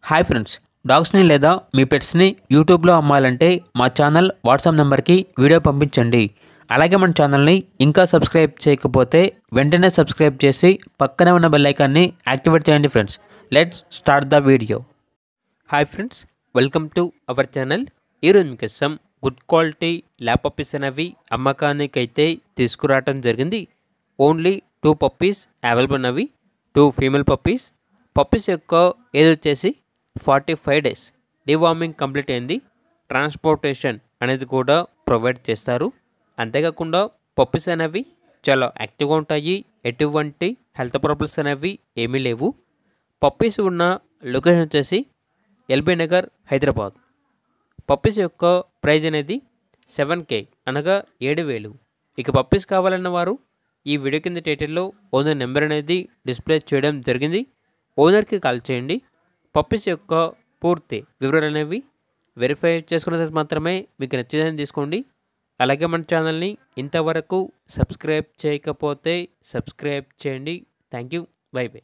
Hi friends, డాగ్స్ని లేదా మీ పెట్స్ని యూట్యూబ్లో అమ్మాలంటే మా ఛానల్ వాట్సాప్ నెంబర్కి వీడియో పంపించండి. అలాగే మన ఛానల్ని ఇంకా సబ్స్క్రైబ్ చేయకపోతే వెంటనే సబ్స్క్రైబ్ చేసి పక్కనే ఉన్న బెల్ ఐకాన్ని యాక్టివేట్ చేయండి friends. Let's start the video. Hi friends, welcome to our channel. ఈరోజు మీకోసం గుడ్ క్వాలిటీ ల్యాబ్ పప్పీస్ అనేవి అమ్మకానికి అయితే తీసుకురావడం జరిగింది. ఓన్లీ 2 పప్పీస్ అవైలబుల్ ఉన్నవి, 2 ఫీమేల్ పప్పీస్. పప్పీస్ యొక్క ఏజ్ వచ్చేసి 45 డేస్. డివార్మింగ్ కంప్లీట్ అయింది. ట్రాన్స్పోర్టేషన్ అనేది కూడా ప్రొవైడ్ చేస్తారు. అంతేకాకుండా పప్పీస్ అనేవి చాలా యాక్టివ్గా ఉంటాయి. ఎటువంటి హెల్త్ ప్రాబ్లమ్స్ అనేవి ఏమీ లేవు. పప్పీస్ ఉన్న లొకేషన్ వచ్చేసి ఎల్బీ నగర్, హైదరాబాద్. పప్పీస్ యొక్క ప్రైజ్ అనేది 7K అనగా 7,000. ఇక పప్పీస్ కావాలన్న వారు ఈ వీడియో కింద టైటిల్లో ఓనర్ నెంబర్ అనేది డిస్ప్లే చేయడం జరిగింది. ఓనర్కి కాల్ చేయండి. పప్పీస్ యొక్క పూర్తి వివరాలు అనేవి వెరిఫై చేసుకున్న తర్వాత మాత్రమే మీకు నచ్చేదని తీసుకోండి. అలాగే మన ఛానల్ని ఇంతవరకు సబ్స్క్రైబ్ చేయకపోతే సబ్స్క్రైబ్ చేయండి. Thank you. By by.